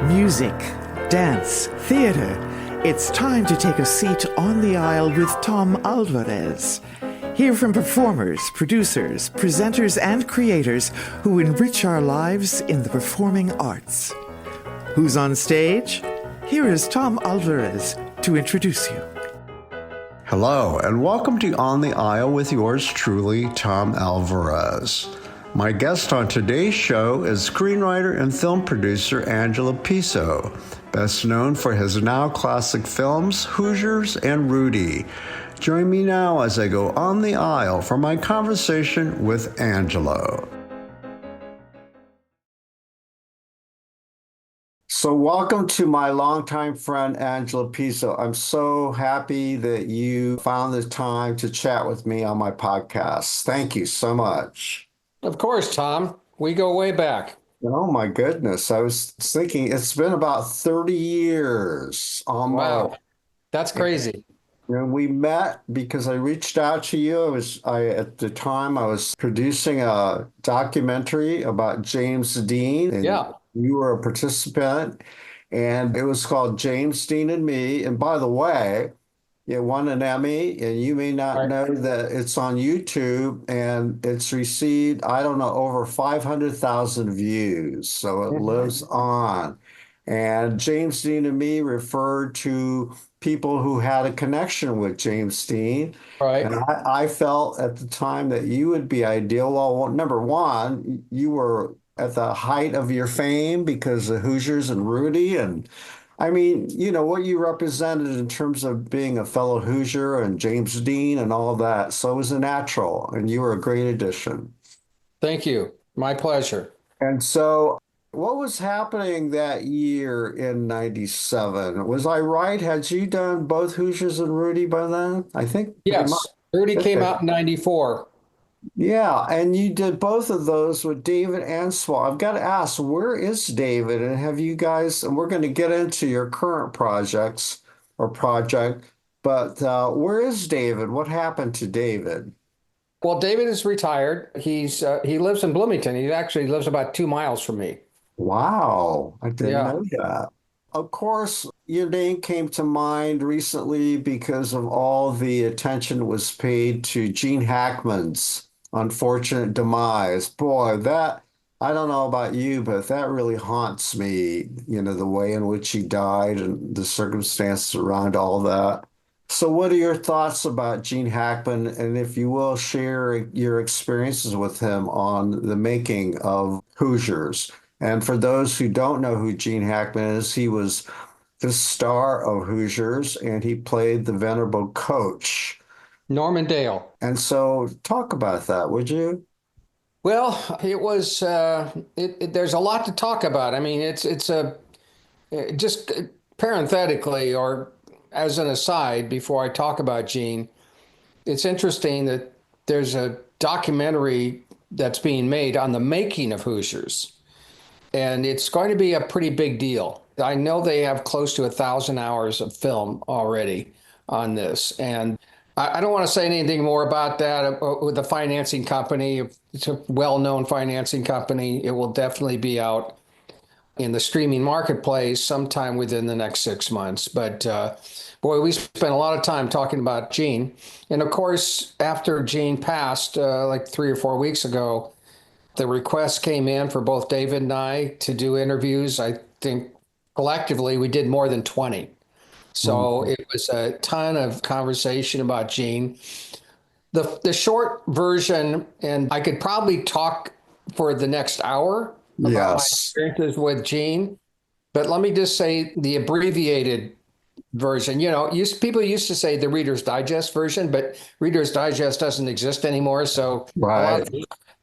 Music, dance, theater. It's time to take a seat on the aisle with Tom Alvarez. Hear from performers, producers, presenters, and creators who enrich our lives in the performing arts. Who's on stage? Here is Tom Alvarez to introduce you. Hello, and welcome to On the Aisle with yours truly, Tom Alvarez. My guest on today's show is screenwriter and film producer Angelo Pizzo, best known for his now classic films Hoosiers and Rudy. Join me now as I go on the aisle for my conversation with Angelo. So welcome to my longtime friend, Angelo Pizzo. I'm so happy that you found the time to chat with me on my podcast. Thank you so much. Of course, Tom. We go way back. Oh my goodness. I was thinking it's been about 30 years almost. Wow. That's crazy. And we met because I reached out to you. At the time I was producing a documentary about James Dean. And Yeah. you were a participant, and it was called James Dean and Me. And by the way, it won an Emmy, and you may not know that it's on YouTube, and it's received, I don't know, over 500,000 views. So it lives on. And James Dean and Me referred to people who had a connection with James Dean. Right. And I felt at the time that you would be ideal. Well, number one, you were at the height of your fame because of Hoosiers and Rudy. And I mean, you know, what you represented in terms of being a fellow Hoosier and James Dean and all that. So it was a natural, and you were a great addition. Thank you. My pleasure. And so what was happening that year in 97? Was I right? Had you done both Hoosiers and Rudy by then? I think. Yes. Rudy came out in 94. Yeah, and you did both of those with David and Swall. I've got to ask, where is David? And have you guys, and we're going to get into your current project, but where is David? What happened to David? Well, David is retired. He lives in Bloomington. He actually lives about 2 miles from me. Wow, I didn't know that. Of course, your name came to mind recently because of all the attention was paid to Gene Hackman's unfortunate demise. Boy, that, I don't know about you, but that really haunts me, you know, the way in which he died and the circumstances around all that. So what are your thoughts about Gene Hackman? And if you will, share your experiences with him on the making of Hoosiers. And for those who don't know who Gene Hackman is, he was the star of Hoosiers, and he played the venerable coach, Norman Dale. And so talk about that, would you? Well, it was, there's a lot to talk about. I mean, just parenthetically, or as an aside, before I talk about Gene, it's interesting that there's a documentary that's being made on the making of Hoosiers. And it's going to be a pretty big deal. I know they have close to 1,000 hours of film already on this. And I don't want to say anything more about that with the financing company. It's a well-known financing company. It will definitely be out in the streaming marketplace sometime within the next 6 months. But boy, we spent a lot of time talking about Gene. And of course, after Gene passed, like 3 or 4 weeks ago, the request came in for both David and I to do interviews. I think collectively we did more than 20. So it was a ton of conversation about Gene. The short version, and I could probably talk for the next hour about my experiences with Gene, but let me just say the abbreviated version. You know, people used to say the Reader's Digest version, but Reader's Digest doesn't exist anymore, so a lot of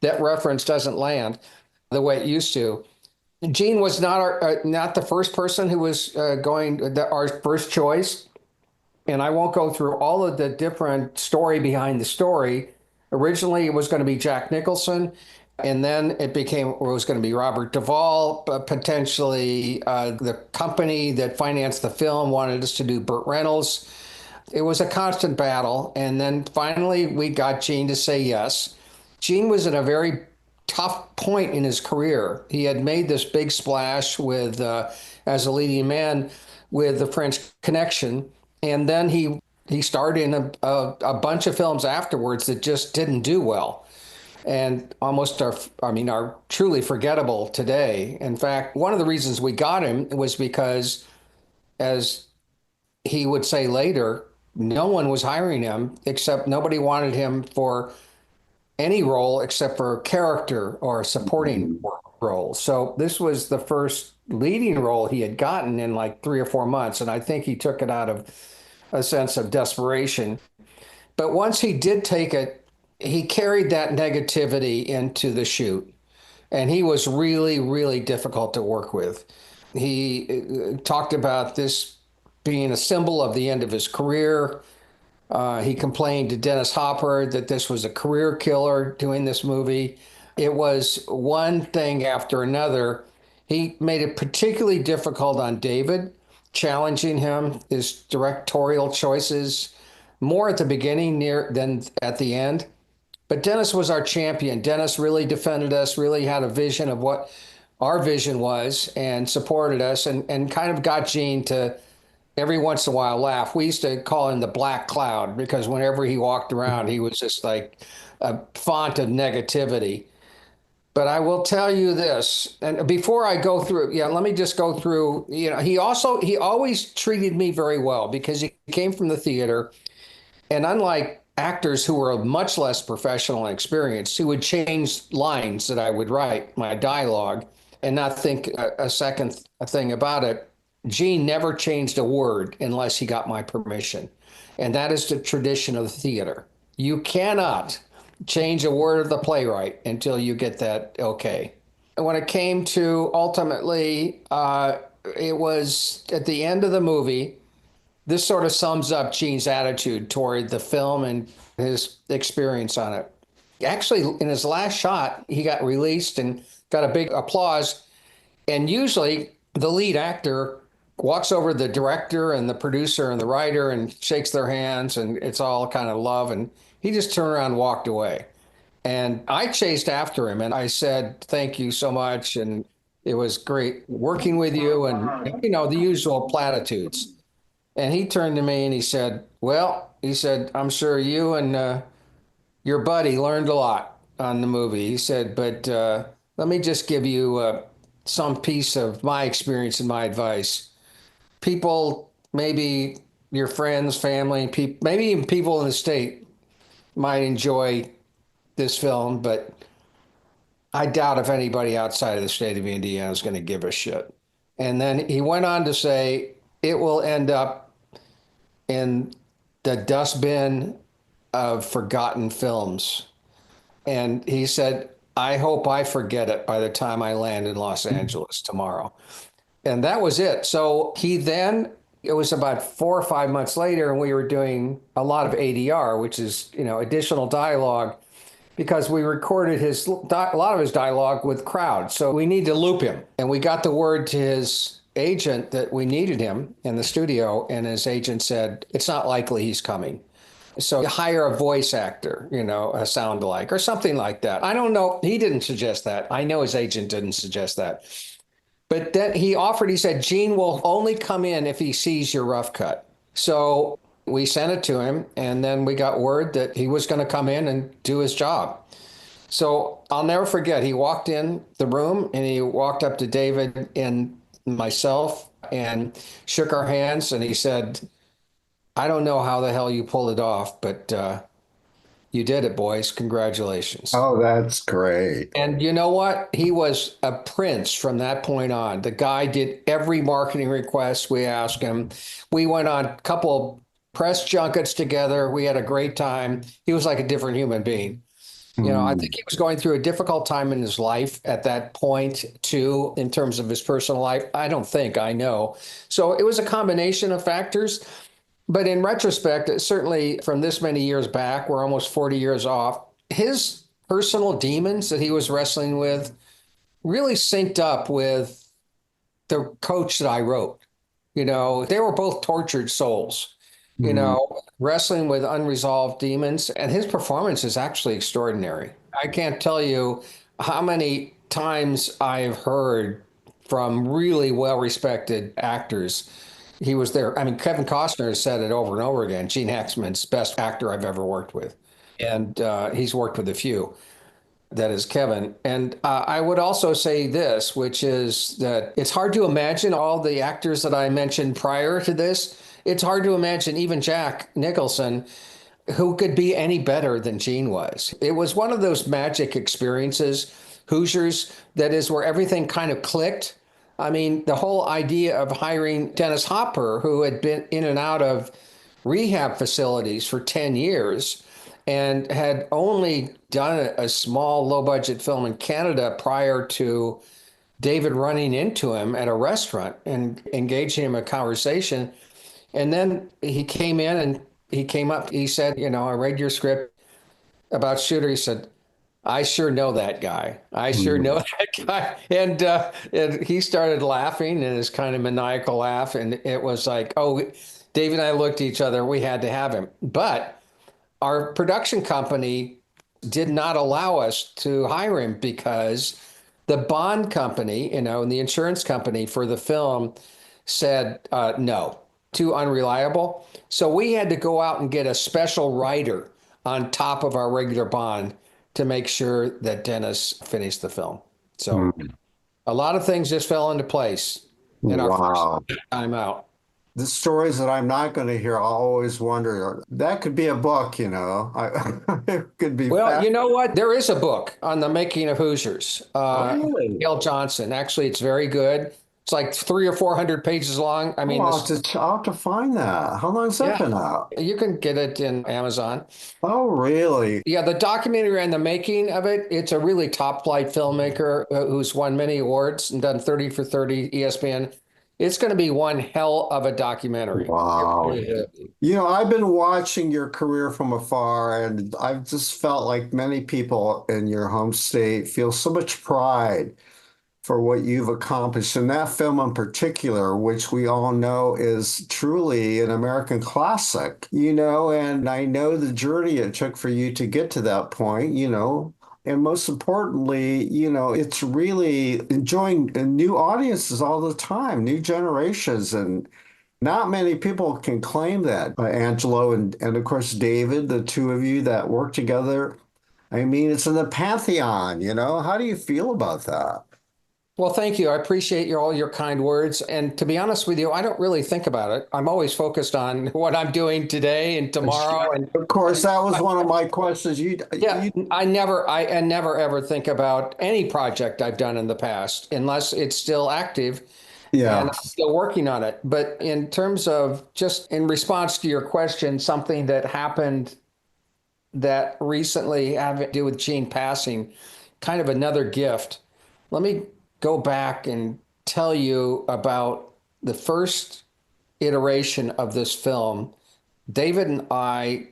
that reference doesn't land the way it used to. Gene was not the first person who was our first choice. And I won't go through all of the different story behind the story. Originally, it was going to be Jack Nicholson. And then it was going to be Robert Duvall, potentially the company that financed the film wanted us to do Burt Reynolds. It was a constant battle. And then finally, we got Gene to say yes. Gene was in a very tough point in his career. He had made this big splash with as a leading man with the French Connection, and then he starred in a bunch of films afterwards that just didn't do well and almost are truly forgettable today. In fact, one of the reasons we got him was because, as he would say later, no one was hiring him except nobody wanted him for any role except for character or supporting role. So this was the first leading role he had gotten in like 3 or 4 months. And I think he took it out of a sense of desperation. But once he did take it, he carried that negativity into the shoot. And he was really, really difficult to work with. He talked about this being a symbol of the end of his career. He complained to Dennis Hopper that this was a career killer doing this movie. It was one thing after another. He made it particularly difficult on David, challenging him, his directorial choices, more at the beginning than at the end. But Dennis was our champion. Dennis really defended us, really had a vision of what our vision was and supported us and kind of got Gene to every once in a while laugh. We used to call him the Black Cloud because whenever he walked around, he was just like a font of negativity. But I will tell you this, and before I go through, let me just go through, he always treated me very well because he came from the theater. And unlike actors who were much less professional and experienced, he would change lines that I would write, my dialogue, and not think a second thing about it. Gene never changed a word unless he got my permission. And that is the tradition of the theater. You cannot change a word of the playwright until you get that okay. And when it came to ultimately, it was at the end of the movie, this sort of sums up Gene's attitude toward the film and his experience on it. Actually, in his last shot, he got released and got a big applause. And usually the lead actor walks over the director and the producer and the writer and shakes their hands, and it's all kind of love. And he just turned around and walked away. And I chased after him and I said, thank you so much. And it was great working with you, and, the usual platitudes. And he turned to me and he said, I'm sure you and your buddy learned a lot on the movie. He said, but let me just give you some piece of my experience and my advice. People, maybe your friends, family, maybe even people in the state might enjoy this film, but I doubt if anybody outside of the state of Indiana is going to give a shit. And then he went on to say, it will end up in the dustbin of forgotten films. And he said, I hope I forget it by the time I land in Los Angeles tomorrow. And that was it. So it was about 4 or 5 months later, and we were doing a lot of ADR, which is, additional dialogue, because we recorded a lot of his dialogue with crowds. So we need to loop him. And we got the word to his agent that we needed him in the studio, and his agent said, it's not likely he's coming. So hire a voice actor, a sound alike or something like that. I don't know. He didn't suggest that. I know his agent didn't suggest that. But then he said, Gene will only come in if he sees your rough cut. So we sent it to him, and then we got word that he was going to come in and do his job. So I'll never forget, he walked in the room and he walked up to David and myself and shook our hands, and he said, I don't know how the hell you pulled it off, but you did it, boys. Congratulations. Oh, that's great. And you know what? He was a prince from that point on. The guy did every marketing request we asked him. We went on a couple press junkets together. We had a great time. He was like a different human being. I think he was going through a difficult time in his life at that point, too, in terms of his personal life. I know. So it was a combination of factors. But in retrospect, certainly from this many years back, we're almost 40 years off, his personal demons that he was wrestling with really synced up with the coach that I wrote. They were both tortured souls, wrestling with unresolved demons. And his performance is actually extraordinary. I can't tell you how many times I've heard from really well-respected actors. He was there. I mean, Kevin Costner has said it over and over again. Gene Hackman's best actor I've ever worked with. And he's worked with a few. That is Kevin. And I would also say this, which is that it's hard to imagine all the actors that I mentioned prior to this. It's hard to imagine even Jack Nicholson, who could be any better than Gene was. It was one of those magic experiences, Hoosiers, that is where everything kind of clicked. I mean, the whole idea of hiring Dennis Hopper, who had been in and out of rehab facilities for 10 years and had only done a small low budget film in Canada prior to David running into him at a restaurant and engaging him in a conversation. And then he came in and he came up, he said, you know, I read your script about Shooter. He said, I sure know that guy. I sure know that guy. And he started laughing in his kind of maniacal laugh. And it was like, oh, Dave and I looked at each other. We had to have him. But our production company did not allow us to hire him because the bond company, you know, and the insurance company for the film said, no, too unreliable. So we had to go out and get a special writer on top of our regular bond to make sure that Dennis finished the film. So a lot of things just fell into place in our first time out. The stories that I'm not going to hear, I'll always wonder, that could be a book, you know. It could be. Well, you know what? There is a book on the making of Hoosiers. Really? Gail Johnson. Actually, it's very good. It's like 300 or 400 pages long. I mean, I'll have to find that. How long has that been out? You can get it in Amazon. Oh, really? Yeah, the documentary and the making of it, it's a really top flight filmmaker who's won many awards and done 30 for 30 ESPN. It's going to be one hell of a documentary. Wow. You know, I've been watching your career from afar, and I've just felt like many people in your home state feel so much pride for what you've accomplished. And that film in particular, which we all know is truly an American classic, you know, and I know the journey it took for you to get to that point, you know. And most importantly, you know, it's really enjoying new audiences all the time, new generations. And not many people can claim that. Angelo and of course, David, the two of you that work together. I mean, it's in the pantheon, you know. How do you feel about that? Well, thank you. I appreciate all your kind words. And to be honest with you, I don't really think about it. I'm always focused on what I'm doing today and tomorrow. And of course, that was one of my questions. I never ever think about any project I've done in the past unless it's still active. Yeah. And I'm still working on it. But in terms of just in response to your question, something that happened that recently had to do with Gene passing, kind of another gift. Let me go back and tell you about the first iteration of this film. David and I,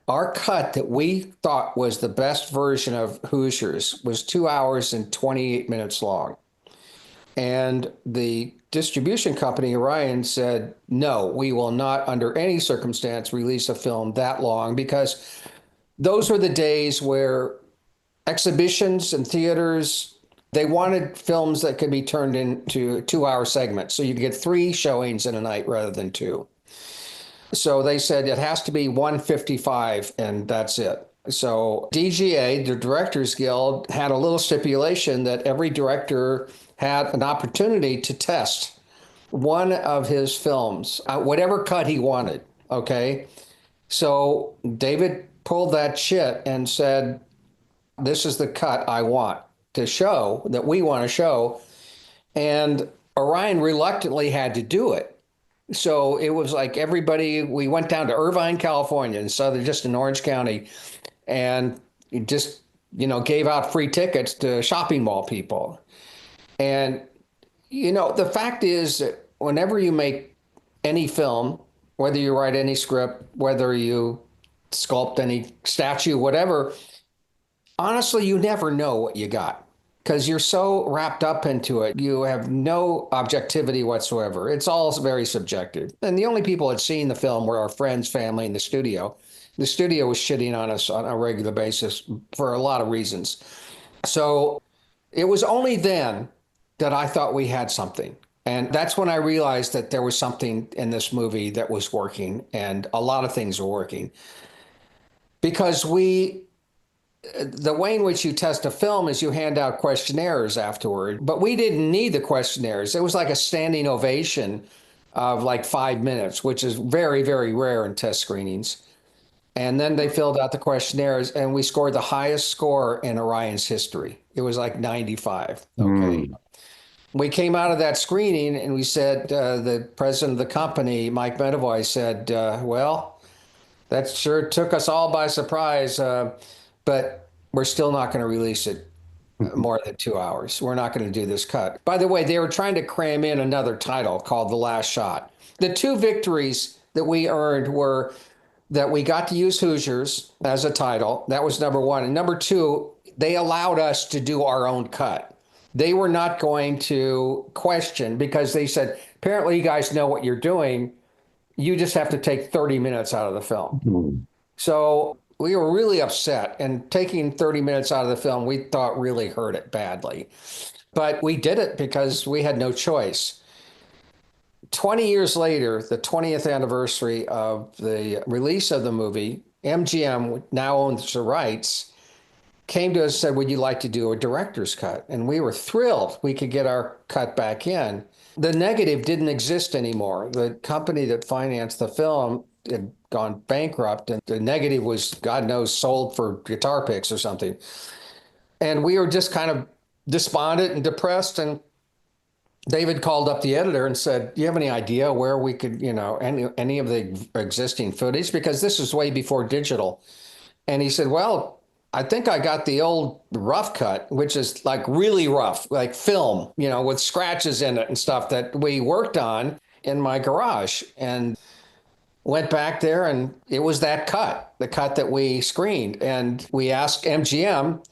our cut that we thought was the best version of Hoosiers was 2 hours and 28 minutes long. And the distribution company, Orion, said, no, we will not under any circumstance release a film that long, because those were the days where exhibitions and theaters, they wanted films that could be turned into 2 hour segments. So you'd get 3 showings in a night rather than 2. So they said it has to be 155 and that's it. So DGA, the Directors Guild, had a little stipulation that every director had an opportunity to test one of his films, whatever cut he wanted. Okay. So David pulled that shit and said, this is the cut I want to show, that we want to show. And Orion reluctantly had to do it. So it was like everybody, we went down to Irvine, California, just in Orange County, and just, you know, gave out free tickets to shopping mall people. And, you know, the fact is that whenever you make any film, whether you write any script, whether you sculpt any statue, whatever, honestly, you never know what you got because you're so wrapped up into it. You have no objectivity whatsoever. It's all very subjective. And the only people that had seen the film were our friends, family, and the studio. The studio was shitting on us on a regular basis for a lot of reasons. So It was only then that I thought we had something. And that's when I realized that there was something in this movie that was working, and a lot of things were working. Because the way in which you test a film is you hand out questionnaires afterward, but we didn't need the questionnaires. It was like a standing ovation of like 5 minutes, which is very, very rare in test screenings. And then they filled out the questionnaires, and we scored the highest score in Orion's history. It was like 95. Okay. We came out of that screening and we said, the president of the company, Mike Medavoy, said, well, that sure took us all by surprise, but we're still not going to release it more than 2 hours. We're not going to do this cut. By the way, they were trying to cram in another title called The Last Shot. The two victories that we earned were that we got to use Hoosiers as a title. That was number one. And number two, they allowed us to do our own cut. They were not going to question, because they said, apparently you guys know what you're doing. You just have to take 30 minutes out of the film. So we were really upset, and taking 30 minutes out of the film, we thought really hurt it badly. But we did it because we had no choice. 20 years later, the 20th anniversary of the release of the movie, MGM now owns the rights, came to us and said, would you like to do a director's cut? And we were thrilled we could get our cut back in. The negative didn't exist anymore. The company that financed the film had gone bankrupt, and the negative was, God knows, sold for guitar picks or something. And we were just kind of despondent and depressed, and David called up the editor and said, do you have any idea where we could, any of the existing footage? Because this was way before digital. And he said, well, I think I got the old rough cut, which is like really rough, like film, with scratches in it and stuff that we worked on in my garage. And went back there, and it was that cut, the cut that we screened. And we asked MGM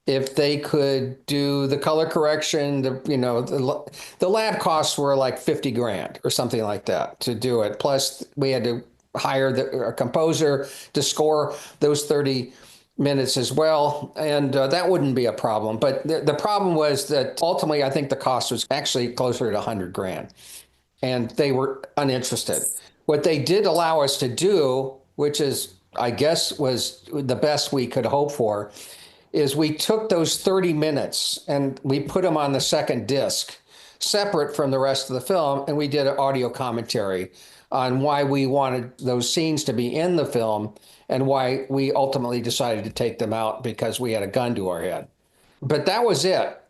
if they could do the color correction. The lab costs were like 50 grand or something like that to do it. Plus we had to hire a composer to score those 30 minutes as well. And that wouldn't be a problem. But the problem was that ultimately, I think the cost was actually closer to 100 grand, and they were uninterested. What they did allow us to do, which is, I guess, was the best we could hope for, is we took those 30 minutes and we put them on the second disc, separate from the rest of the film, and we did an audio commentary on why we wanted those scenes to be in the film and why we ultimately decided to take them out, because we had a gun to our head. But that was it.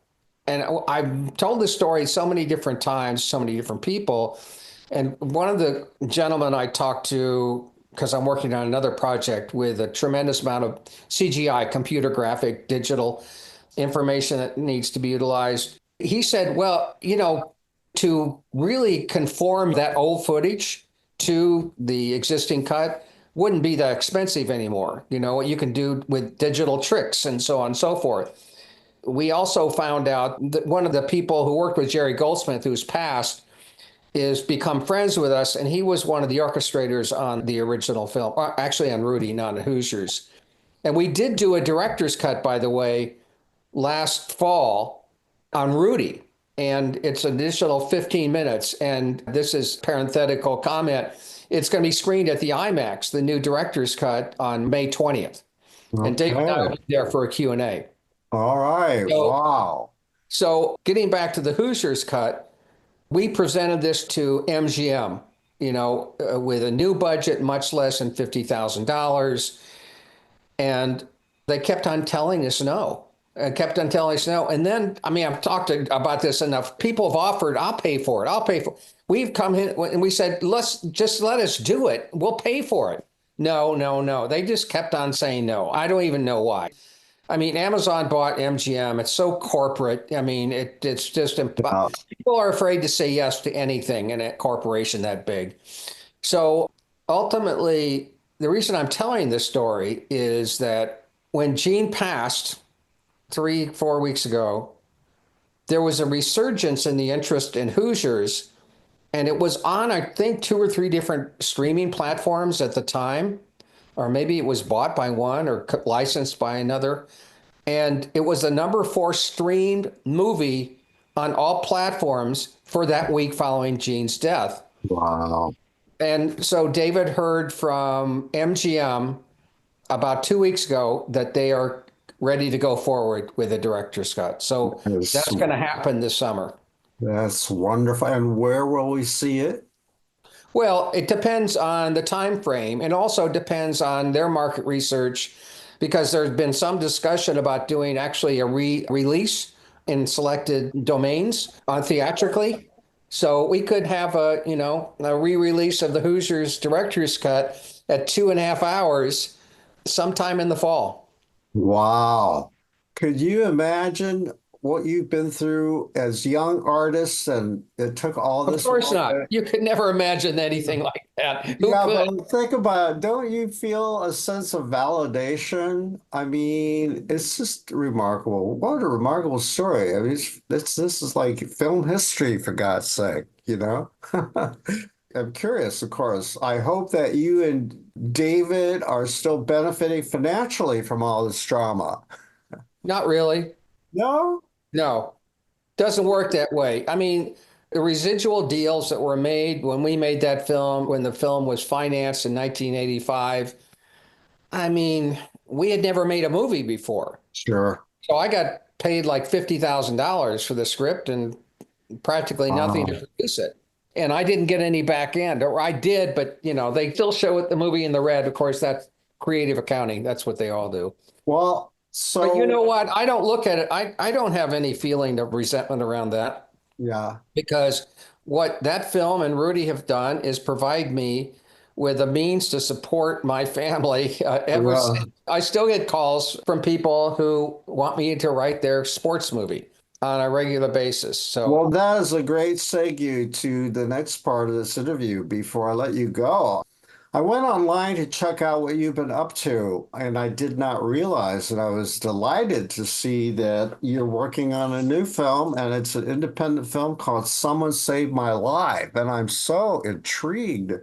And I've told this story so many different times, so many different people. And one of the gentlemen I talked to, because I'm working on another project with a tremendous amount of CGI, computer graphic, digital information that needs to be utilized, he said, well, to really conform that old footage to the existing cut wouldn't be that expensive anymore. What you can do with digital tricks and so on and so forth. We also found out that one of the people who worked with Jerry Goldsmith, who's passed, is become friends with us, and he was one of the orchestrators on the original film, actually on Rudy, not on Hoosiers. And we did do a director's cut, by the way, last fall on Rudy, and it's an additional 15 minutes. And this is parenthetical comment. It's going to be screened at the IMAX, the new director's cut, on May 20th. Okay. And David and I will be there for a Q&A. All right. Wow. So getting back to the Hoosiers cut, we presented this to MGM, with a new budget, much less than $50,000. And they kept on telling us no. And then, I've talked about this enough. People have offered, I'll pay for it. We've come in and we said, let us do it. We'll pay for it. No. They just kept on saying no. I don't even know why. Amazon bought MGM. It's so corporate. It's just impossible. People are afraid to say yes to anything in a corporation that big. So ultimately, the reason I'm telling this story is that when Gene passed 3-4 weeks ago, there was a resurgence in the interest in Hoosiers, and it was on, I think, 2 or 3 different streaming platforms at the time, or maybe it was bought by one or licensed by another. And it was the number 4 streamed movie on all platforms for that week following Gene's death. Wow. And so David heard from MGM about 2 weeks ago that they are ready to go forward with a director's cut. So that's going to happen this summer. That's wonderful. And where will we see it? Well, it depends on the time frame, and also depends on their market research, because there's been some discussion about doing actually a release in selected domains on theatrically. So we could have a re-release of the Hoosiers director's cut at 2.5 hours sometime in the fall. Wow. Could you imagine what you've been through as young artists, and it took all Of this course work? not. You could never imagine anything like that. Who Yeah, could? but think about it. Don't you feel a sense of validation? I mean, it's just remarkable. What a remarkable story. I mean, this is like film history, for God's sake, you know? I'm curious, of course. I hope that you and David are still benefiting financially from all this drama. Not really. No? No, doesn't work that way. I mean, the residual deals that were made when we made that film, when the film was financed in 1985, I mean, we had never made a movie before. Sure. So I got paid like $50,000 for the script and practically nothing to produce it. And I didn't get any back end, or I did, but they still show it, the movie in the red. Of course, that's creative accounting. That's what they all do. Well, But you so know what? I don't look at it. I don't have any feeling of resentment around that, yeah, because what that film and Rudy have done is provide me with a means to support my family. yeah. I still get calls from people who want me to write their sports movie on a regular basis. So, Well, that is a great segue to the next part of this interview before I let you go. I went online to check out what you've been up to, and I did not realize, and I was delighted to see that you're working on a new film, and it's an independent film called Someone Saved My Life. And I'm so intrigued.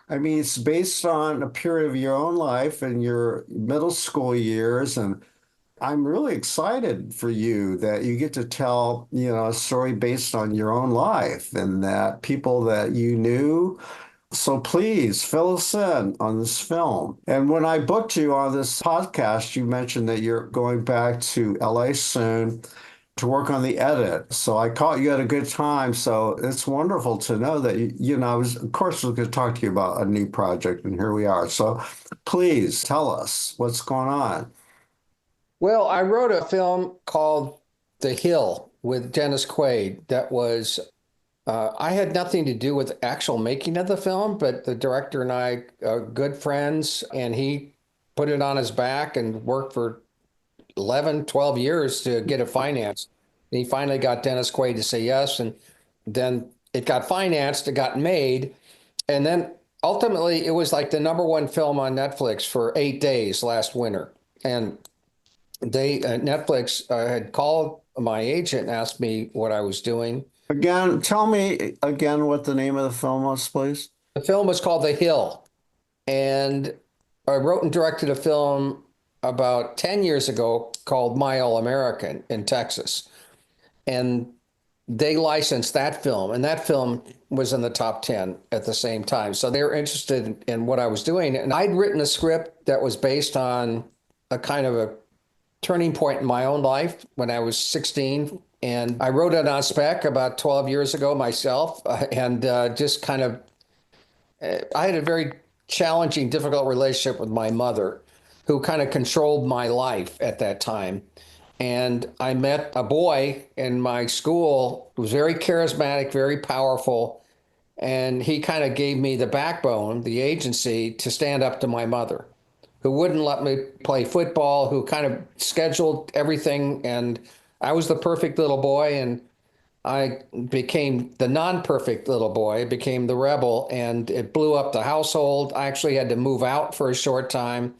I mean, it's based on a period of your own life and your middle school years, and I'm really excited for you that you get to tell, a story based on your own life and that people that you knew. So please fill us in on this film. And when I booked you on this podcast, you mentioned that you're going back to LA soon to work on the edit. So I caught you at a good time. So it's wonderful to know that, I was, of course, going to talk to you about a new project, and here we are. So please tell us what's going on. well, I wrote a film called The Hill with Dennis Quaid that was I had nothing to do with the actual making of the film, but the director and I are good friends, and he put it on his back and worked for 11, 12 years to get it financed. And he finally got Dennis Quaid to say yes, and then it got financed, it got made, and then ultimately it was like the number 1 film on Netflix for 8 days last winter. And Netflix had called my agent and asked me what I was doing. Again, tell me again what the name of the film was, please. The film was called The Hill, and I wrote and directed a film about 10 years ago called My All American in Texas. And they licensed that film, and that film was in the top 10 at the same time. So they were interested in what I was doing. And I'd written a script that was based on a kind of a turning point in my own life when I was 16. And I wrote it on spec about 12 years ago myself, and just kind of, I had a very challenging, difficult relationship with my mother, who kind of controlled my life at that time. And I met a boy in my school who was very charismatic, very powerful, and he kind of gave me the backbone, the agency, to stand up to my mother, who wouldn't let me play football, who kind of scheduled everything. And I was the perfect little boy, and I became the non-perfect little boy, became the rebel, and it blew up the household. I actually had to move out for a short time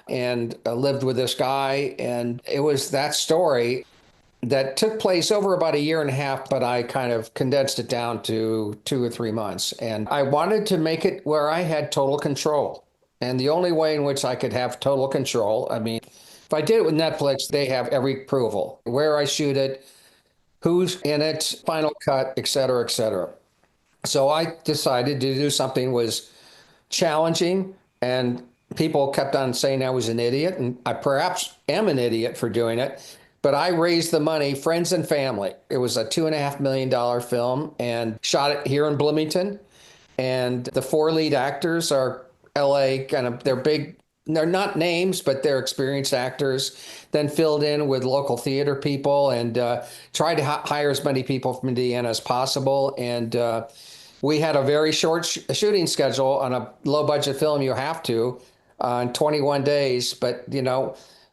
and lived with this guy. And it was that story that took place over about a year and a half, but I kind of condensed it down to 2 or 3 months. And I wanted to make it where I had total control. And the only way in which I could have total control, I mean, If I did it with Netflix, they have every approval, where I shoot it, who's in it, final cut, et cetera, et cetera. So I decided to do something was challenging, and people kept on saying I was an idiot, and I perhaps am an idiot for doing it. But I raised the money, friends and family. It was a $2.5 million film, and shot it here in Bloomington. And the four lead actors are LA kind of, they're big, they're not names, but they're experienced actors. Then filled in with local theater people, and tried to hire as many people from Indiana as possible. And we had a very short shooting schedule on a low budget film. You have to, in 21 days. But,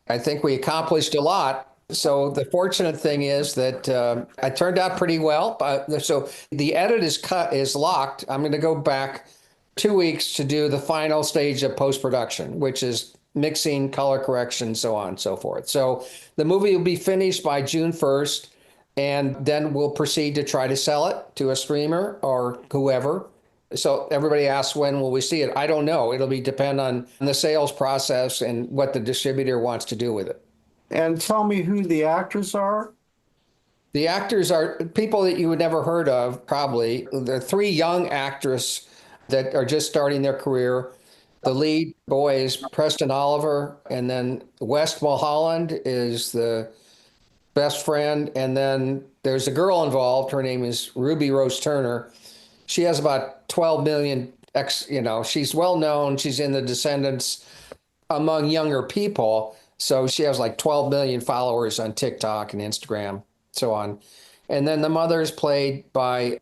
I think we accomplished a lot. So the fortunate thing is that it turned out pretty well. So the edit is locked. I'm going to go back 2 weeks to do the final stage of post-production, which is mixing, color correction, so on and so forth. So the movie will be finished by June 1st, and then we'll proceed to try to sell it to a streamer or whoever. So everybody asks, when will we see it? I don't know. It'll depend on the sales process and what the distributor wants to do with it. And tell me who the actors are. The actors are people that you would never heard of, probably. There are three young actresses that are just starting their career. The lead boy is Preston Oliver, and then West Mulholland is the best friend. And then there's a girl involved. Her name is Ruby Rose Turner. She has about 12 million, she's well known. She's in the Descendants among younger people. So she has like 12 million followers on TikTok and Instagram, so on. And then the mother is played by,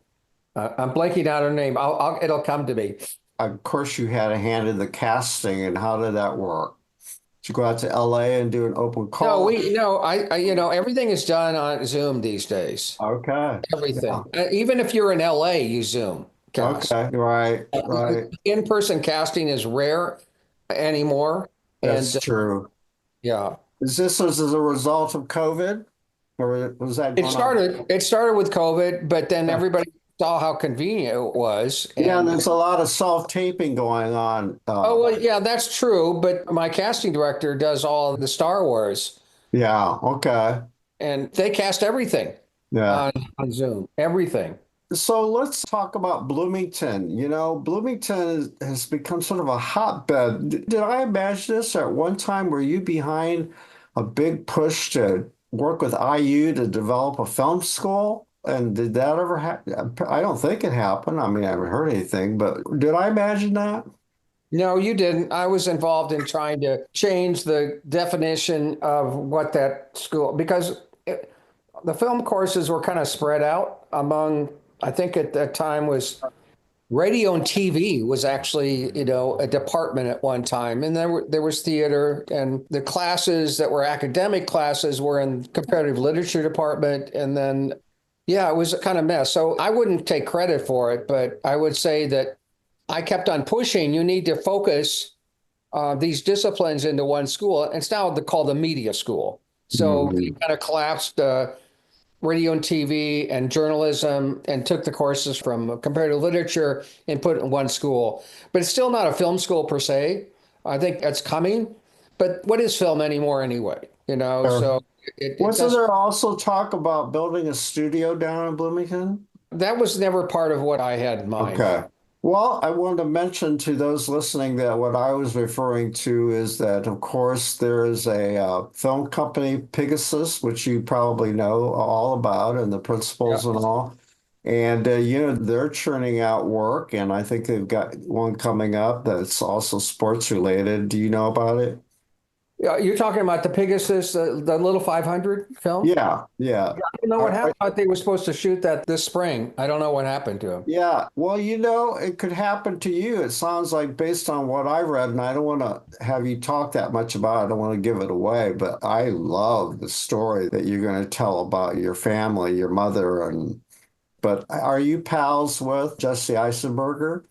I'm blanking out her name. It'll come to me. Of course, you had a hand in the casting, and how did that work? Did you go out to LA and do an open call? No, everything is done on Zoom these days. Okay. Everything. Yeah. Even if you're in LA, you Zoom cast. Okay, right. In-person casting is rare anymore. That's true. Yeah. Is this as a result of COVID, or was that? It started with COVID, but then everybody saw how convenient it was. And there's a lot of self-taping going on. Yeah, that's true. But my casting director does all the Star Wars. Yeah. Okay. And they cast everything. Yeah. On Zoom, everything. So let's talk about Bloomington. Bloomington has become sort of a hotbed. Did I imagine this at one time? Were you behind a big push to work with IU to develop a film school? And did that ever happen? I don't think it happened. I mean, I haven't heard anything, but did I imagine that? No, you didn't. I was involved in trying to change the definition of what that school, because the film courses were kind of spread out among, I think at that time was radio and TV was actually, a department at one time. And there was theater, and the classes that were academic classes were in comparative literature department. And then, it was a kind of mess. So I wouldn't take credit for it, but I would say that I kept on pushing. You need to focus these disciplines into one school. And it's now called the media school. So we kind of collapsed radio and TV and journalism and took the courses from comparative literature and put it in one school. But it's still not a film school per se. I think that's coming. But what is film anymore anyway? Sure. So wasn't there also talk about building a studio down in Bloomington? That was never part of what I had in mind. Okay. Well, I wanted to mention to those listening that what I was referring to is that, of course, there is a film company, Pegasus, which you probably know all about, and the principals and all. And, they're churning out work, and I think they've got one coming up that's also sports related. Do you know about it? Yeah, you're talking about the Pegasus, the Little 500 film? Yeah. I don't know what happened. I thought they were supposed to shoot that this spring. I don't know what happened to them. Yeah. Well, it could happen to you. It sounds like, based on what I read, and I don't want to have you talk that much about it. I don't want to give it away, but I love the story that you're going to tell about your family, your mother. But are you pals with Jesse Eisenberger?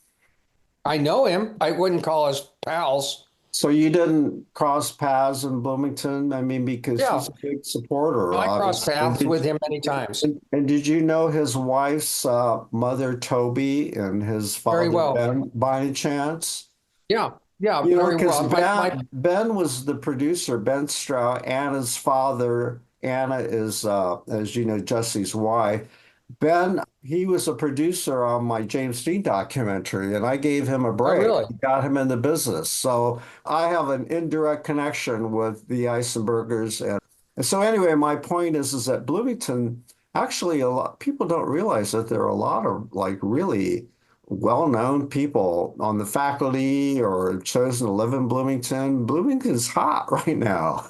I know him. I wouldn't call us pals. So you didn't cross paths in Bloomington? I mean, because he's a big supporter. I crossed paths with him many times. And did you know his wife's mother, Toby, and his father, Very well. Ben, by any chance? Yeah. Yeah, You know, very because well. Ben was the producer, Ben Stroud, Anna's father. Anna is, as you know, Jesse's wife. Ben, he was a producer on my James Dean documentary, and I gave him a Oh, break, really? got him in the business. So I have an indirect connection with the Eisenbergers. And so anyway, my point is that Bloomington, actually, a lot people don't realize that there are a lot of like really well-known people on the faculty or chosen to live in Bloomington. Bloomington's hot right now.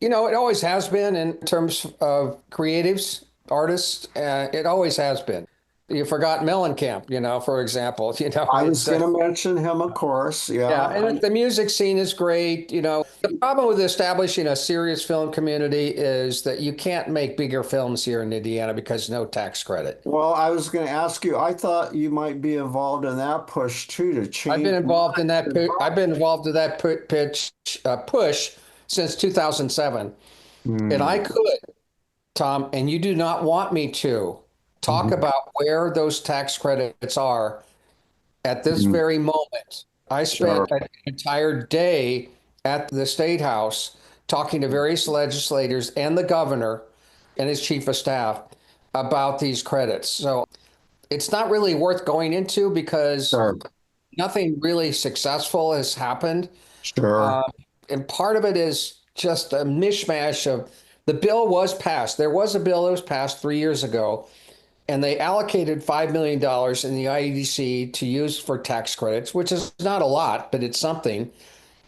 You know, it always has been in terms of creatives, artists. It always has been. You forgot Mellencamp, for example. I was going to mention him, of course. Yeah, Yeah. and the music scene is great. The problem with establishing a serious film community is that you can't make bigger films here in Indiana because no tax credit. Well, I was going to ask you, I thought you might be involved in that push too to I've been change. involved in that. I've been involved in that push since 2007, and I Hmm. could, Tom, and you do not want me to talk Mhm. about where those tax credits are at this Mhm. very moment. I Sure. spent an entire day at the State House talking to various legislators and the governor and his chief of staff about these credits. So it's not really worth going into because Sure. nothing really successful has happened. Sure. Uh, and part of it is just a mishmash of the bill was passed. There was a bill that was passed 3 years ago, and they allocated $5 million in the IEDC to use for tax credits, which is not a lot, but it's something.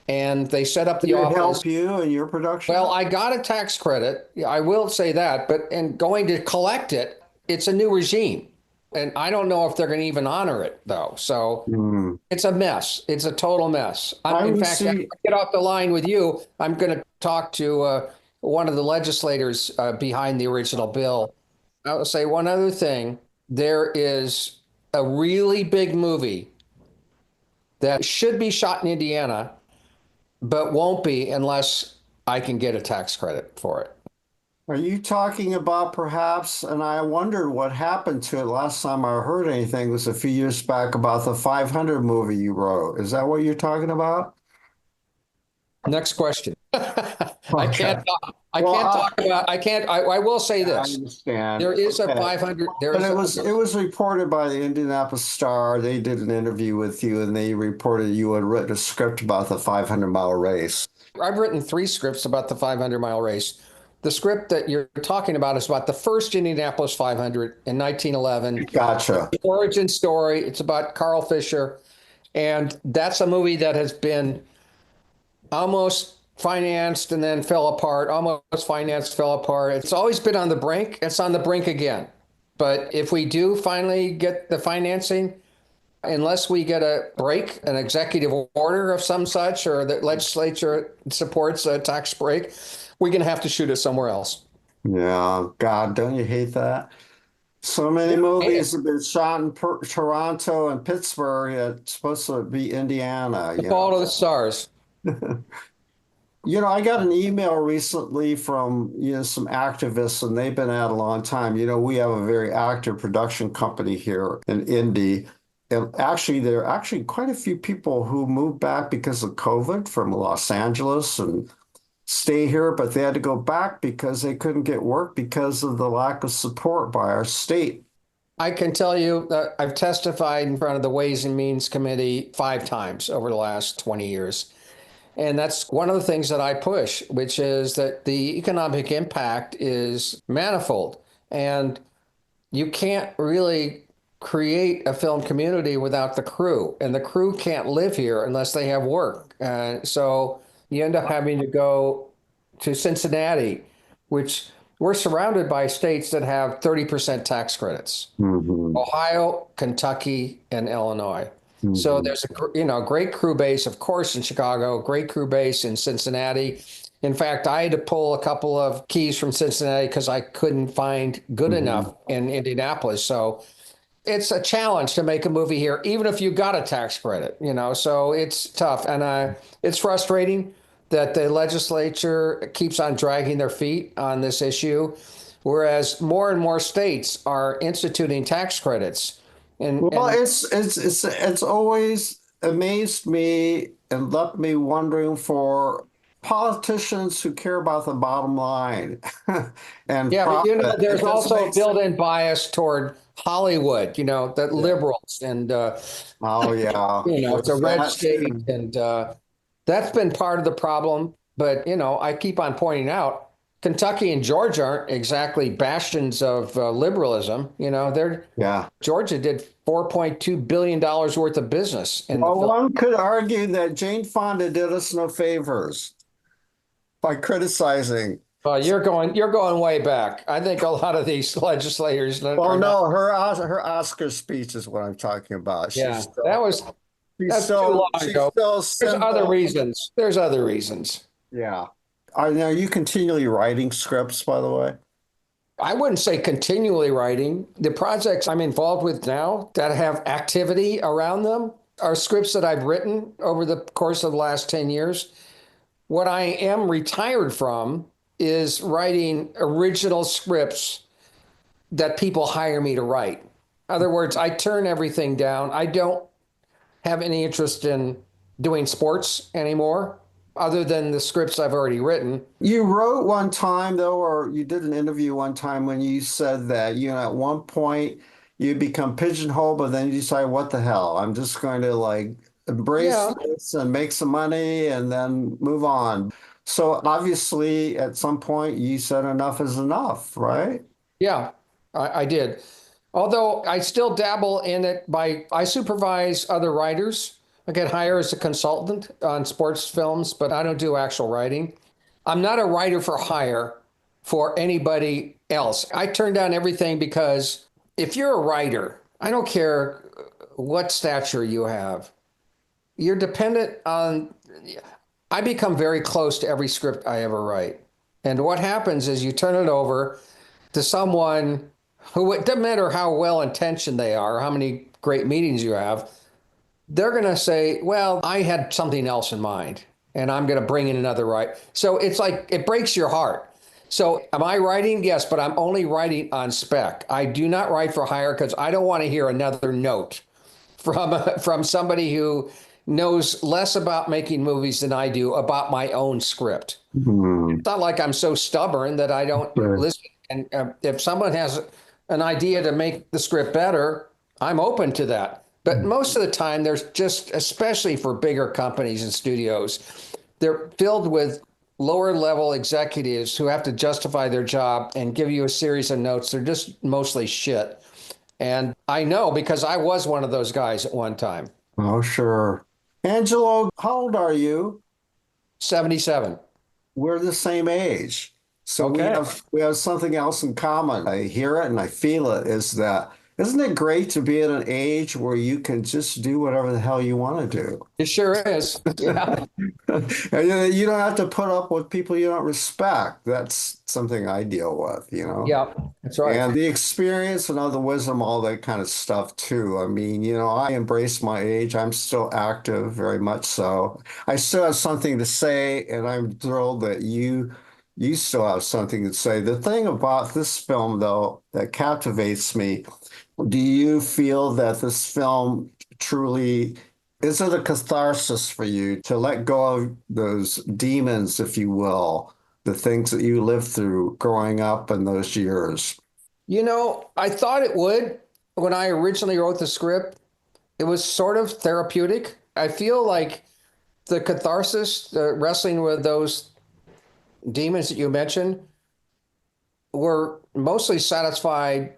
And they set up Did the it office. help you in your Well, production? I got a tax credit. I will say that, but in going to collect it, it's a new regime. And I don't know if they're going to even honor it, though. So Hmm. it's a mess. It's a total mess. I In fact, after received. I get off the line with you, I'm going to talk to one of the legislators behind the original bill. I'll say one other thing. There is a really big movie that should be shot in Indiana, but won't be unless I can get a tax credit for it. Are you talking about perhaps, and I wondered what happened to it last time I heard anything was a few years back about the 500 movie you wrote. Is that what you're talking about? Next question. I can't Okay. talk, I Well, can't talk about I can't I will say I this. understand. There is a Okay. 500 But it was reported by the Indianapolis Star. They did an interview with you and they reported you had written a script about the 500-mile race. I've written 3 scripts about the 500-mile race. The script that you're talking about is about the first Indianapolis 500 in 1911. Gotcha. The origin story. It's about Carl Fisher, and that's a movie that has been almost financed and then fell apart, almost financed, fell apart. It's always been on the brink. It's on the brink again. But if we do finally get the financing, unless we get a break, an executive order of some such, or the legislature supports a tax break, we're going to have to shoot it somewhere else. Yeah, God, don't you hate that? So many Yeah, I hate it. movies have been shot in Toronto and Pittsburgh. It's supposed to be Indiana, The Fault of the Stars. I got an email recently from, some activists, and they've been at a long time. We have a very active production company here in Indy. And actually, there are actually quite a few people who moved back because of COVID from Los Angeles and stay here, but they had to go back because they couldn't get work because of the lack of support by our state. I can tell you that I've testified in front of the Ways and Means Committee 5 times over the last 20 years. And that's one of the things that I push, which is that the economic impact is manifold. And you can't really create a film community without the crew, and the crew can't live here unless they have work. So you end up having to go to Cincinnati, which we're surrounded by states that have 30% tax credits. Hmm. Ohio, Kentucky, and Illinois. So Hmm. there's a great crew base, of course, in Chicago, great crew base in Cincinnati. In fact, I had to pull a couple of keys from Cincinnati because I couldn't find good Hmm. enough in Indianapolis. So it's a challenge to make a movie here, even if you got a tax credit. So it's tough. And it's frustrating that the legislature keeps on dragging their feet on this issue, whereas more and more states are instituting tax credits. And Well, it's always amazed me and left me wondering for politicians who care about the bottom line and Yeah, but profit. there's It just also a makes, built-in bias toward Hollywood, that yeah. liberals and Oh, yeah. it's a There's red that state, too. and that's been part of the problem. But I keep on pointing out Kentucky and Georgia aren't exactly bastions of liberalism. They're Yeah. Georgia did $4.2 billion worth of business in the Well, film. one could argue that Jane Fonda did us no favors by criticizing. You're going way back. I think a lot of these legislators Well, are not. no, her Oscar speech is what I'm talking about. Yeah, that's too long She's ago. still There's other symbol. reasons. There's other reasons. Yeah. Are you continually writing scripts, by the way? I wouldn't say continually writing. The projects I'm involved with now that have activity around them are scripts that I've written over the course of the last 10 years. What I am retired from is writing original scripts that people hire me to write. In other words, I turn everything down. I don't have any interest in doing sports anymore, other than the scripts I've already written. You wrote one time, though, or you did an interview one time when you said that, at one point you become pigeonholed, but then you decide, what the hell? I'm just going to like embrace Yeah, this and make some money and then move on. So obviously, at some point, you said enough is enough, right? yeah, I did. Although I still dabble in it I supervise other writers. I get hired as a consultant on sports films, but I don't do actual writing. I'm not a writer for hire for anybody else. I turn down everything because if you're a writer, I don't care what stature you have, you're dependent on, I become very close to every script I ever write. And what happens is you turn it over to someone who, it doesn't matter how well intentioned they are, how many great meetings you have, they're going to say, well, I had something else in mind and I'm going to bring in another writer. So it's like, it breaks your heart. So am I writing? Yes, but I'm only writing on spec. I do not write for hire because I don't want to hear another note from somebody who knows less about making movies than I do about my own script. Hmm. It's not like I'm so stubborn that I don't Right. listen. And if someone has an idea to make the script better, I'm open to that. But most of the time, there's just, especially for bigger companies and studios, they're filled with lower level executives who have to justify their job and give you a series of notes. They're just mostly shit. And I know because I was one of those guys at one time. Oh, sure. Angelo, how old are you? 77. We're the same age. So we Okay. have something else in common. I hear it and I feel it is that isn't it great to be at an age where you can just do whatever the hell you want to do? It sure is. Yeah. And you don't have to put up with people you don't respect. That's something I deal with. Yeah. That's right. And the experience and all the wisdom, all that kind of stuff too. I mean, I embrace my age. I'm still active, very much so. I still have something to say, and I'm thrilled that you still have something to say. The thing about this film, though, that captivates me, do you feel that this film truly is it a catharsis for you to let go of those demons, if you will, the things that you lived through growing up in those years? I thought it would when I originally wrote the script. It was sort of therapeutic. I feel like the catharsis, the wrestling with those demons that you mentioned, were mostly satisfied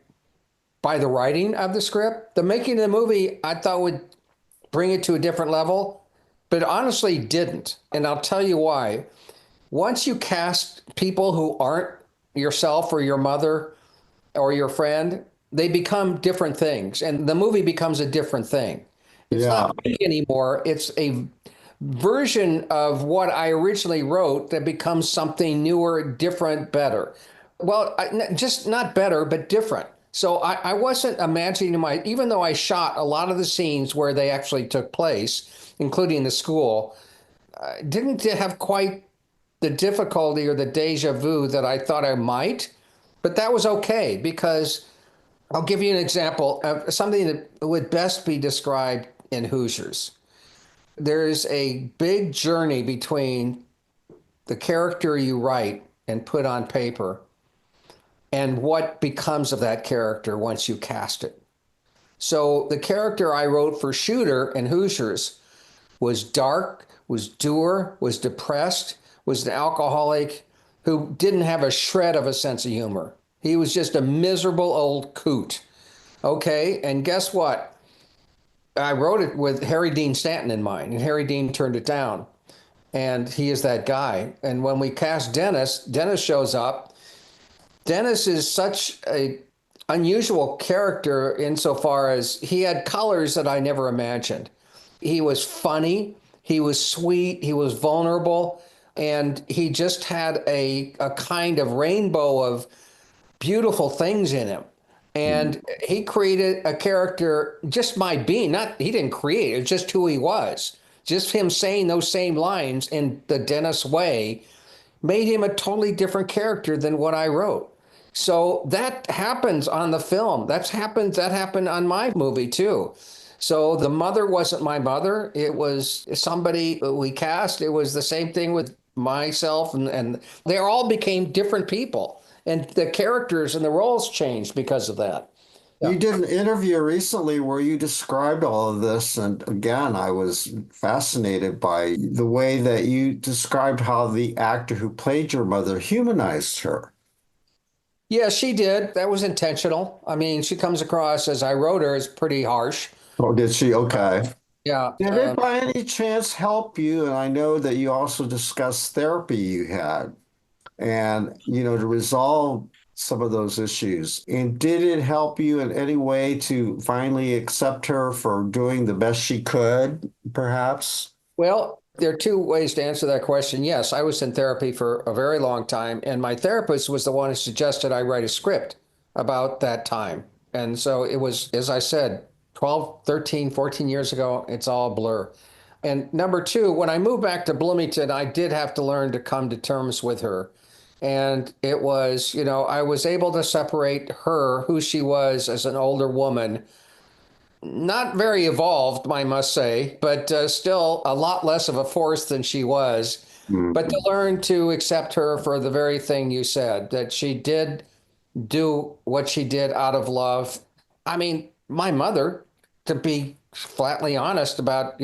by the writing of the script. The making of the movie, I thought would bring it to a different level, but honestly didn't. And I'll tell you why. Once you cast people who aren't yourself or your mother or your friend, they become different things, and the movie becomes a different thing. It's Yeah. not me anymore. It's a version of what I originally wrote that becomes something newer, different, better. Well, just not better, but different. So I wasn't imagining even though I shot a lot of the scenes where they actually took place, including the school, didn't have quite the difficulty or the deja vu that I thought I might. But that was okay because I'll give you an example of something that would best be described in Hoosiers. There's a big journey between the character you write and put on paper and what becomes of that character once you cast it. So the character I wrote for Shooter and Hoosiers was dark, was dour, was depressed, was an alcoholic who didn't have a shred of a sense of humor. He was just a miserable old coot. Okay, and guess what? I wrote it with Harry Dean Stanton in mind, and Harry Dean turned it down. And he is that guy. And when we cast Dennis, Dennis shows up. Dennis is such a unusual character insofar as he had colors that I never imagined. He was funny, he was sweet, he was vulnerable, and he just had a kind of rainbow of beautiful things in him. And he created a character just by being, not, he didn't create it, it's just who he was. Just him saying those same lines in the Dennis way made him a totally different character than what I wrote. So that happens on the film. That happened on my movie too. So the mother wasn't my mother. It was somebody we cast. It was the same thing with myself, and they all became different people. And the characters and the roles changed because of that. You did an interview recently where you described all of this, and again, I was fascinated by the way that you described how the actor who played your mother humanized her. Yeah, she did. That was intentional. I mean, she comes across, as I wrote her, as pretty harsh. Oh, did she? Okay. Yeah. Did it by any chance help you? And I know that you also discussed therapy you had and, to resolve some of those issues. And did it help you in any way to finally accept her for doing the best she could, perhaps? Well, there are two ways to answer that question. Yes, I was in therapy for a very long time, and my therapist was the one who suggested I write a script about that time. And so it was, as I said, 12, 13, 14 years ago. It's all a blur. And number two, when I moved back to Bloomington, I did have to learn to come to terms with her. And it was, I was able to separate her, who she was as an older woman, not very evolved, I must say, but still a lot less of a force than she was. But to learn to accept her for the very thing you said, that she did do what she did out of love. I mean, my mother, to be flatly honest about,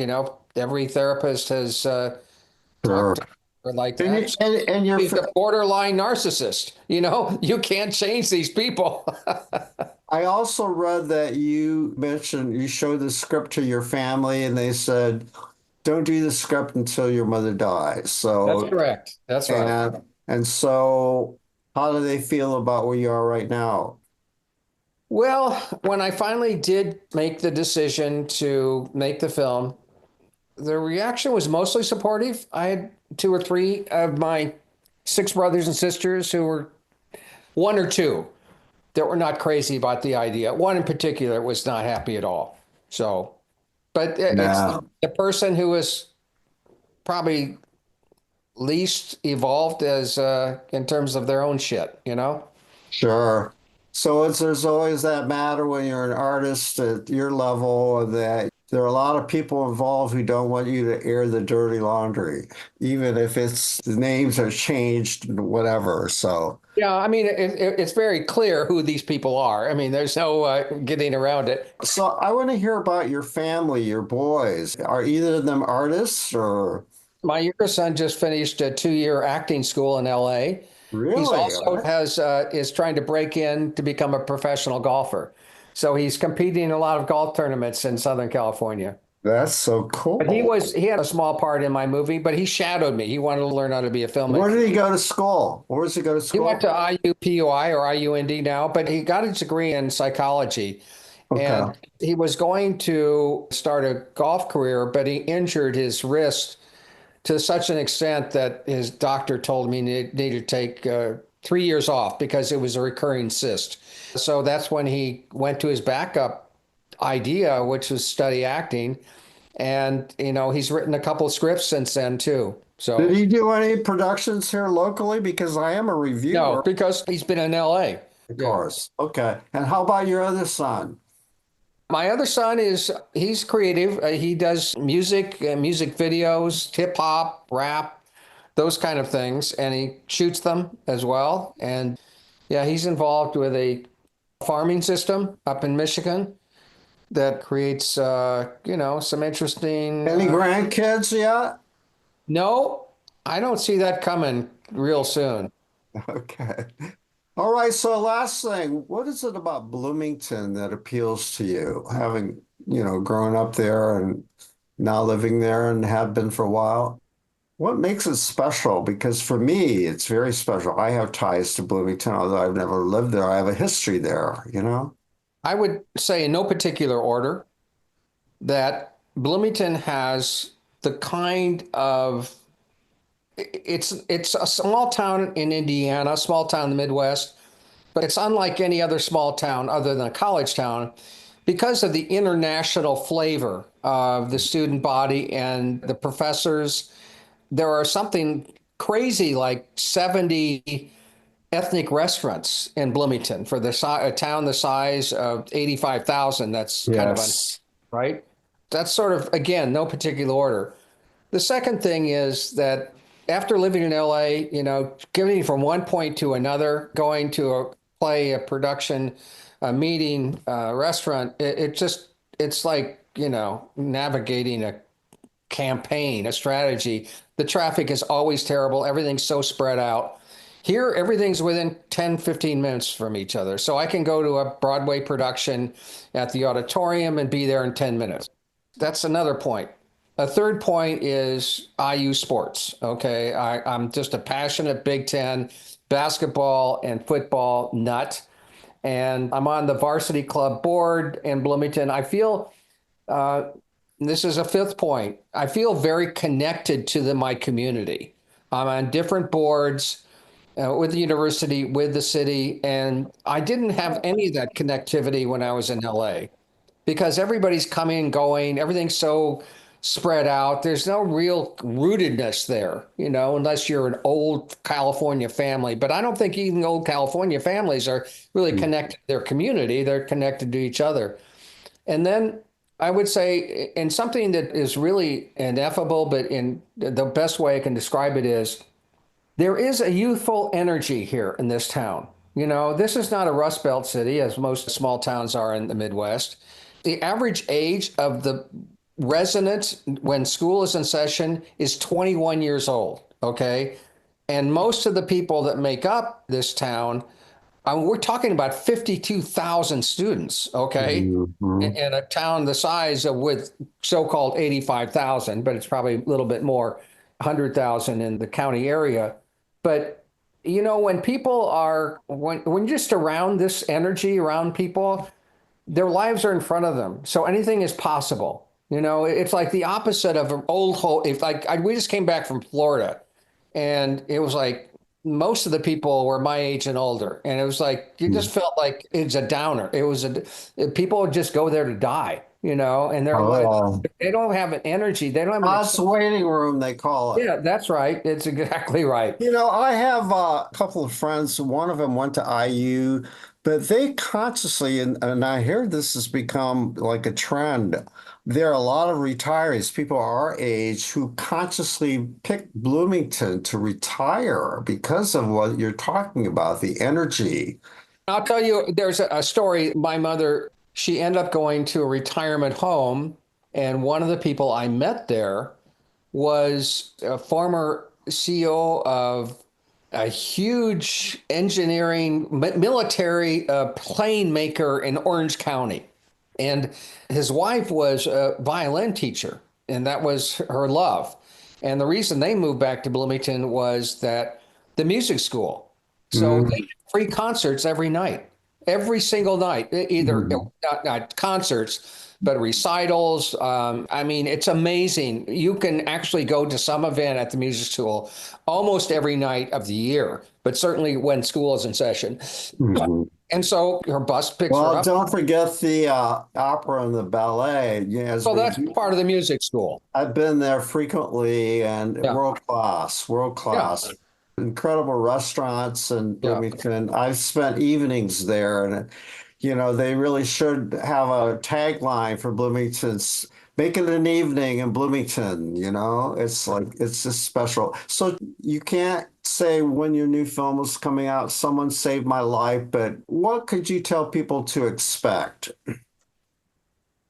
every therapist has talked to her like that. And She's a borderline narcissist. You can't change these people. I also read that you mentioned you showed the script to your family and they said, don't do the script until your mother dies. So that's correct. That's right. And so how do they feel about where you are right now? Well, when I finally did make the decision to make the film, the reaction was mostly supportive. I had 2 or 3 of my 6 brothers and sisters who were 1 or 2 that were not crazy about the idea. One in particular was not happy at all. So, but it's the person who was probably least evolved as in terms of their own shit, Sure. So there's always that matter when you're an artist at your level that there are a lot of people involved who don't want you to air the dirty laundry, even if the names are changed and whatever. So yeah, I mean, it's very clear who these people are. I mean, there's no getting around it. So I want to hear about your family, your boys. Are either of them artists or? My younger son just finished a 2-year acting school in LA. Really? He's also is trying to break in to become a professional golfer. So he's competing in a lot of golf tournaments in Southern California. That's so cool. But he had a small part in my movie, but he shadowed me. He wanted to learn how to be a filmmaker. Where did he go to school? Where does he go to school? He went to IUPUI or IUND now, but he got his degree in psychology. Okay. And he was going to start a golf career, but he injured his wrist to such an extent that his doctor told me he needed to take 3 years off because it was a recurring cyst. So that's when he went to his backup idea, which was study acting. And, he's written a couple of scripts since then, too. So did he do any productions here locally? Because I am a reviewer. No, because he's been in LA. Of course. Okay. And how about your other son? My other son he's creative. He does music, music videos, hip hop, rap, those kind of things, and he shoots them as well. And yeah, he's involved with a farming system up in Michigan that creates, some interesting. Any grandkids yet? No, I don't see that coming real soon. Okay. All right. So last thing, what is it about Bloomington that appeals to you, having, grown up there and now living there and have been for a while? What makes it special? Because for me, it's very special. I have ties to Bloomington, although I've never lived there. I have a history there. I would say in no particular order that Bloomington has the kind of it's a small town in Indiana, small town in the Midwest, but it's unlike any other small town other than a college town because of the international flavor of the student body and the professors. There are something crazy like 70 ethnic restaurants in Bloomington for a town the size of 85,000. That's kind of Yes. right. That's sort of, again, no particular order. The second thing is that after living in LA, getting from one point to another, going to a play, a production, a meeting, a restaurant, it's like, navigating a campaign, a strategy. The traffic is always terrible. Everything's so spread out. Here, everything's within 10, 15 minutes from each other. So I can go to a Broadway production at the auditorium and be there in 10 minutes. That's another point. A third point is IU sports. Okay. I'm just a passionate Big Ten basketball and football nut. And I'm on the varsity club board in Bloomington. I feel uh, this is a fifth point. I feel very connected to my community. I'm on different boards with the university, with the city, and I didn't have any of that connectivity when I was in LA because everybody's coming and going. Everything's so spread out. There's no real rootedness there, unless you're an old California family. But I don't think even old California families are really connected to their community. They're connected to each other. And then I would say, and something that is really ineffable, but in the best way I can describe it is there is a youthful energy here in this town. This is not a Rust Belt city, as most small towns are in the Midwest. The average age of the residents when school is in session is 21 years old. Okay. And most of the people that make up this town, we're talking about 52,000 students. Okay. Mhm. In a town the size of with so-called 85,000, but it's probably a little bit more, 100,000 in the county area. But when people are when you're just around this energy around people, their lives are in front of them. So anything is possible. It's like the opposite of an old hole. If we just came back from Florida and it was like most of the people were my age and older. And it was like, you just felt like it's a downer. People would just go there to die, and Oh, they don't have an energy. They don't have God's waiting room, they call it. yeah, that's right. It's exactly right. I have a couple of friends. One of them went to IU, but they consciously, and I hear this has become like a trend. There are a lot of retirees, people our age, who consciously pick Bloomington to retire because of what you're talking about, the energy. I'll tell you, there's a story. My mother, she ended up going to a retirement home, and one of the people I met there was a former CEO of a huge engineering military plane maker in Orange County. And his wife was a violin teacher, and that was her love. And the reason they moved back to Bloomington was that the music school. So they Mhm. had free concerts every night, every single night, either Mhm. not concerts, but recitals. I mean, it's amazing. You can actually go to some event at the music school almost every night of the year, but certainly when school is in session. Mhm. And so her bus picks her Well, up. don't forget the opera and the ballet. As So we that's do, part of the music school. I've been there frequently and Yeah. world Yeah. class. Incredible restaurants in Yeah. Bloomington. I've spent evenings there, and They really should have a tagline for Bloomington's. Make it an evening in Bloomington, It's like, it's just special. So you can't say when your new film is coming out, someone saved my life, but what could you tell people to expect?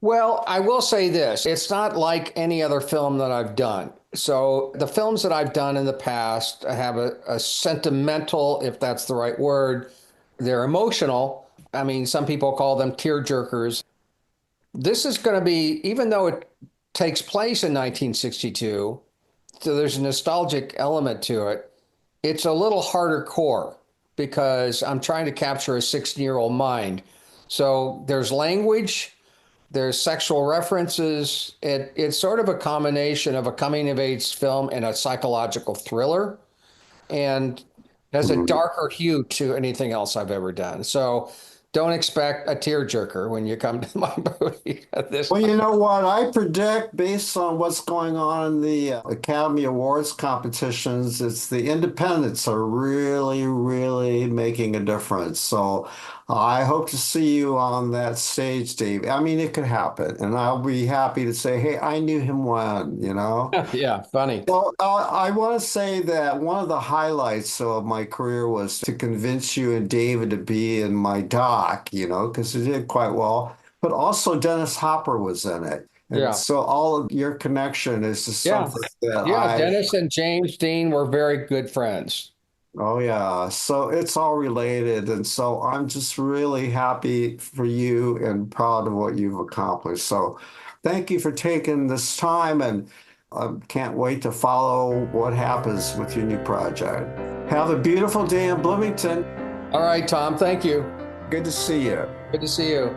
Well, I will say this. It's not like any other film that I've done. So the films that I've done in the past have a sentimental, if that's the right word, they're emotional. I mean, some people call them tear jerkers. This is going to be, even though it takes place in 1962, so there's a nostalgic element to it. It's a little harder core because I'm trying to capture a 16-year-old mind. So there's language, there's sexual references. It's sort of a combination of a coming of age film and a psychological thriller, and has a darker hue to anything else I've ever done. So don't expect a tearjerker when you come to my movie at this Well, time. you know what? I predict, based on what's going on in the Academy Awards competitions, it's the independents are really, really making a difference. So I hope to see you on that stage, Dave. I mean, it could happen, and I'll be happy to say, hey, I knew him when. Yeah, funny. Well, I want to say that one of the highlights of my career was to convince you and David to be in my doc, because it did quite well. But also Dennis Hopper was in it. And Yeah. so all of your connection is just Yeah. something that Yeah, Dennis and James Dean were very good friends. oh yeah. So it's all related. And so I'm just really happy for you and proud of what you've accomplished. So thank you for taking this time, and I can't wait to follow what happens with your new project. Have a beautiful day in Bloomington. All right, Tom, thank you. Good to see you. Good to see you.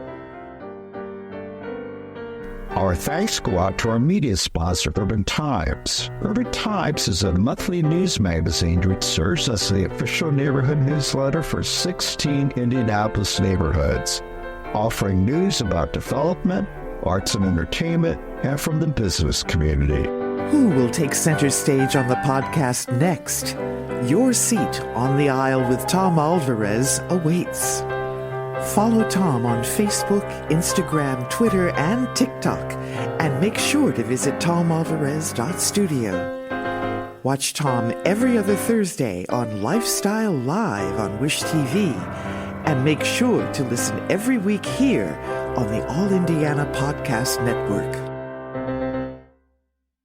Our thanks go out to our media sponsor, Urban Times. Urban Times is a monthly news magazine which serves as the official neighborhood newsletter for 16 Indianapolis neighborhoods, offering news about development, arts and entertainment, and from the business community. Who will take center stage on the podcast next? Your seat on the aisle with Tom Alvarez awaits. Follow Tom on Facebook, Instagram, Twitter, and TikTok, and make sure to visit tomalvarez.studio. Watch Tom every other Thursday on Lifestyle Live on Wish TV, and make sure to listen every week here on the All Indiana Podcast Network.